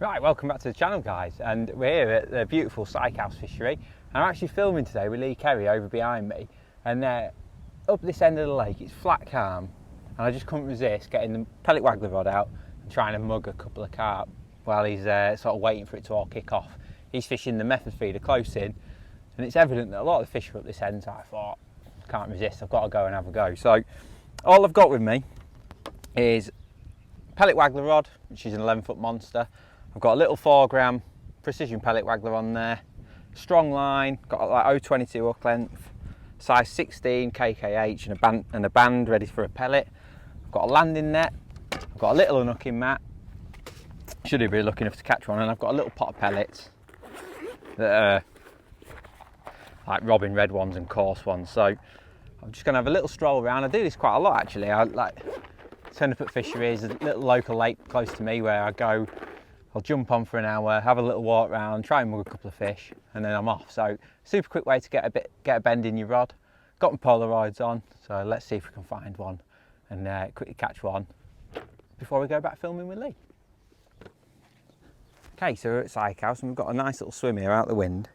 Right, welcome back to the channel, guys, and we're here at the beautiful Sykehouse fishery. I'm actually filming today with Kerry over behind me, and up this end of the lake it's flat calm, and I just couldn't resist getting the pellet waggler rod out and trying to mug a couple of carp while he's sort of waiting for it to all kick off. He's fishing the method feeder close in, and it's evident that a lot of the fish are up this end, so I thought, can't resist, I've got to go and have a go. So all I've got with me is pellet waggler rod, which is an 11-foot monster. I've got a little 4-gram precision pellet waggler on there, strong line, got like 0.22 hook length, size 16 KKH, and a band ready for a pellet. I've got a landing net, I've got a little unhooking mat, should be lucky enough to catch one, and I've got a little pot of pellets that are like robin red ones and coarse ones. So I'm just going to have a little stroll around. I do this quite a lot actually. I like turn up at fisheries, a little local lake close to me where I go. I'll jump on for an hour, have a little walk around, try and mug a couple of fish, and then I'm off. So super quick way to get a bend in your rod. Got my Polaroids on, so let's see if we can find one and quickly catch one before we go back filming with Lee. Okay, so we're at Sykehouse and we've got a nice little swim here out the wind.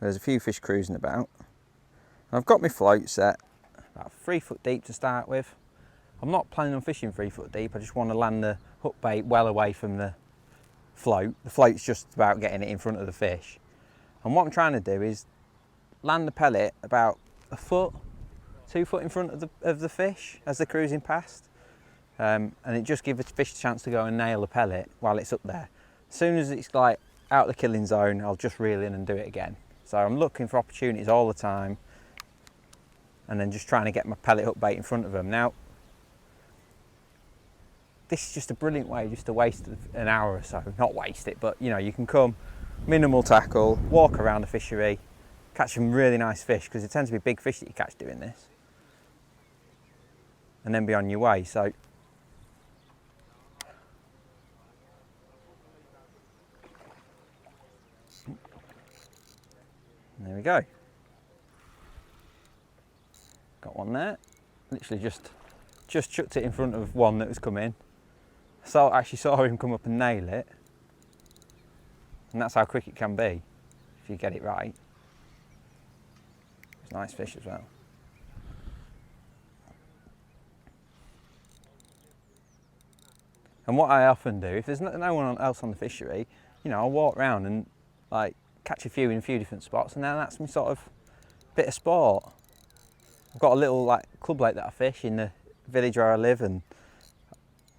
There's a few fish cruising about. And I've got my float set, about 3 foot deep to start with. I'm not planning on fishing 3 foot deep, I just want to land the hook bait well away from the float. The float's just about getting it in front of the fish. And what I'm trying to do is land the pellet about 1 foot, 2 foot in front of the fish as they're cruising past. And it just gives the fish a chance to go and nail the pellet while it's up there. As soon as it's like out of the killing zone, I'll just reel in and do it again. So I'm looking for opportunities all the time and then just trying to get my pellet hook bait in front of them. Now, this is just a brilliant way just to waste an hour or so. Not waste it, but you know, you can come, minimal tackle, walk around the fishery, catch some really nice fish, because it tends to be big fish that you catch doing this, and then be on your way. So there we go. Got one there. Literally just chucked it in front of one that was coming. So I actually saw him come up and nail it, and that's how quick it can be if you get it right. It's a nice fish as well. And what I often do, if there's no one else on the fishery, you know, I'll walk around and like catch a few in a few different spots, and then that's my sort of bit of sport. I've got a little like club lake that I fish in the village where I live, and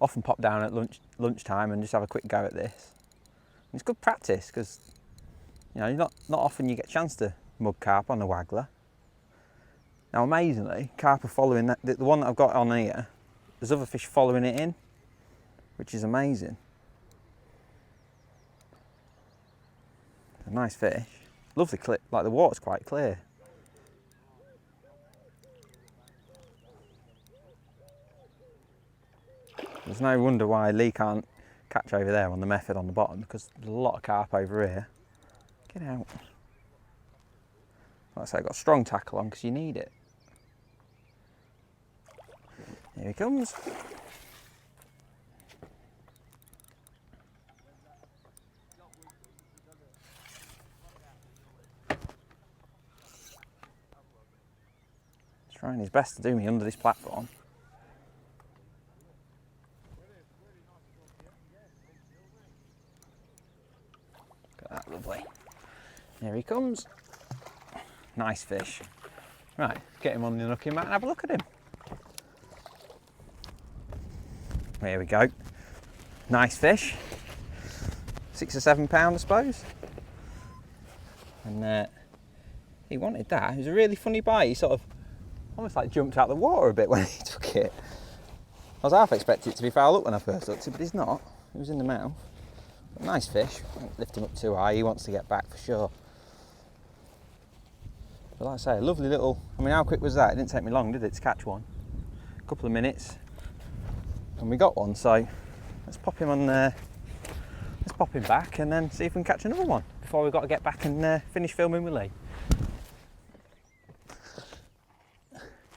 often pop down at lunchtime and just have a quick go at this. And it's good practice because, you know, not often you get a chance to mug carp on a waggler. Now amazingly, carp are following that, the one that I've got on here, there's other fish following it in, which is amazing. A nice fish, lovely clip, like the water's quite clear. There's no wonder why Lee can't catch over there on the method on the bottom, because there's a lot of carp over here. Get out. Like I say, I've got a strong tackle on because you need it. Here he comes. He's trying his best to do me under this platform. That lovely. Here he comes. Nice fish. Right, get him on the unhooking mat and have a look at him. There we go. Nice fish. 6 or 7 pound, I suppose. And he wanted that. It was a really funny bite. He sort of almost like jumped out of the water a bit when he took it. I was half expecting it to be foul up when I first looked at it, but he's not. It was in the mouth. Nice fish. Don't lift him up too high, he wants to get back for sure. But like I say, a lovely little, I mean, how quick was that? It didn't take me long, did it, to catch one? A couple of minutes and we got one, so let's pop him on there. Let's pop him back and then see if we can catch another one before we've got to get back and finish filming with Lee.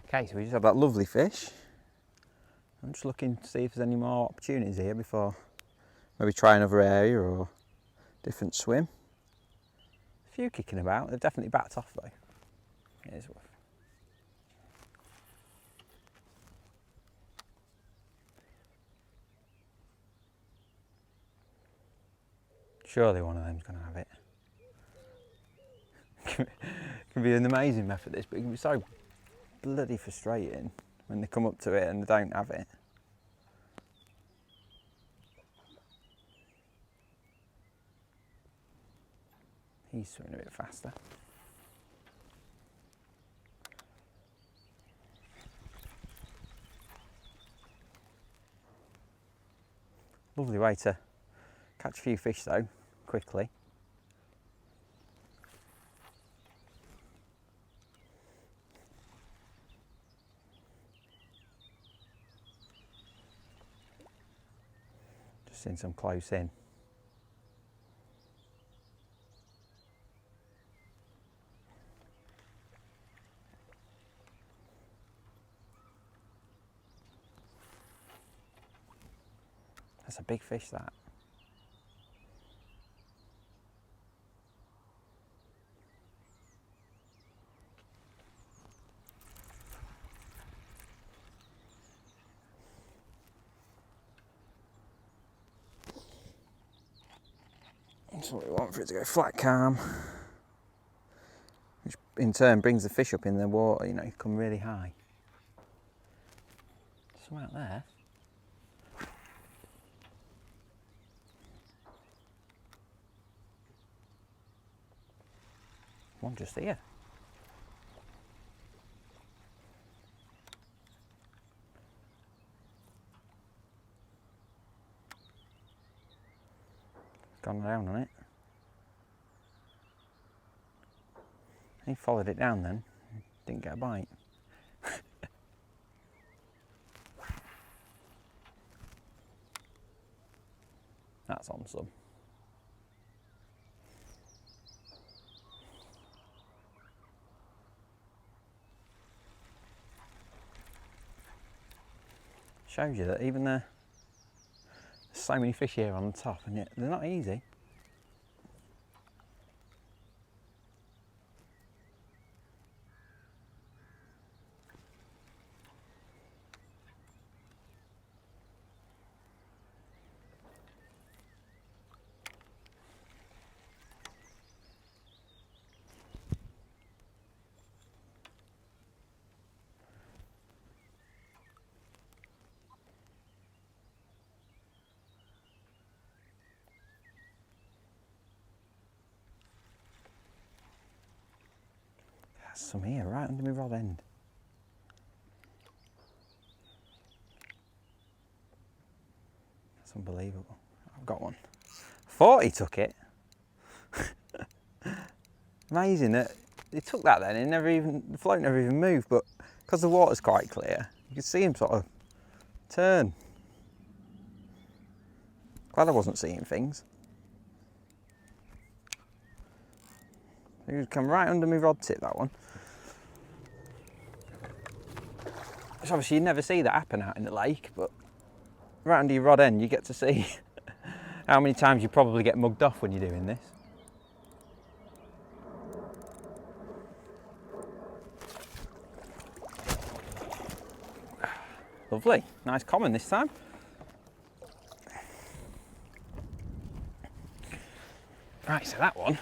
Okay, so we just had that lovely fish. I'm just looking to see if there's any more opportunities here before maybe try another area or different swim. A few kicking about, they've definitely backed off though. It is worth. Surely one of them's going to have it. It can be an amazing method this, but it can be so bloody frustrating when they come up to it and they don't have it. He's swimming a bit faster. Lovely way to catch a few fish though, quickly. Just seeing some close in. That's a big fish, that. That's what we want for it to go flat calm, which in turn brings the fish up in the water, you know, come really high. Some out there. One just here. Gone down on it. He followed it down then, didn't get a bite. That's on some. Shows you that even there's so many fish here on the top, and yet they're not easy. Some here, right under my rod end. That's unbelievable. I've got one. 40 took it. Amazing that he took that then, and the float never even moved, but because the water's quite clear, you can see him sort of turn. Glad I wasn't seeing things. He would come right under my rod tip, that one. Which obviously you never see that happen out in the lake, but right under your rod end you get to see how many times you probably get mugged off when you're doing this. Lovely, nice common this time. Right, so that one.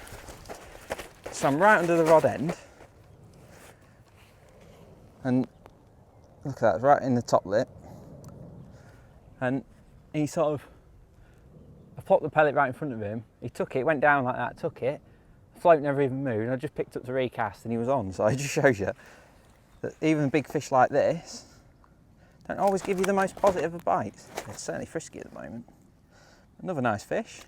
So I'm right under the rod end, and look at that, it's right in the top lip, and he sort of, I popped the pellet right in front of him, he took it, went down like that, took it, the float never even moved, and I just picked up the recast and he was on. So it just shows you that even big fish like this don't always give you the most positive of bites. It's certainly frisky at the moment. Another nice fish,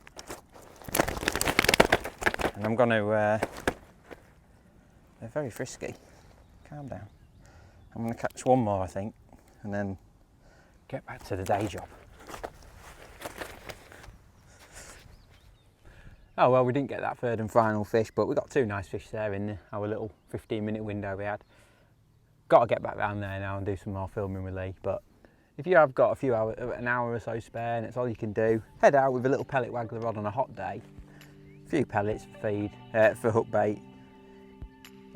and I'm going to they're very frisky. Calm down. I'm going to catch one more, I think, and then get back to the day job. Oh well, we didn't get that third and final fish, but we got two nice fish there in our little 15-minute window we had. Got to get back down there now and do some more filming with Lee, but if you have got an hour or so spare and it's all you can do, head out with a little pellet waggler rod on a hot day, a few pellets for feed, for hook bait,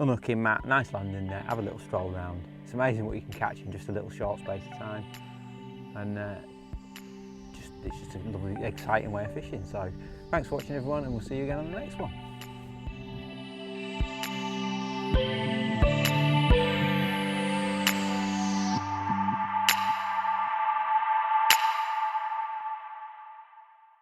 unhooking mat, nice landing net, have a little stroll around. It's amazing what you can catch in just a little short space of time, and it's just a lovely, exciting way of fishing. So thanks for watching everyone, and we'll see you again on the next one.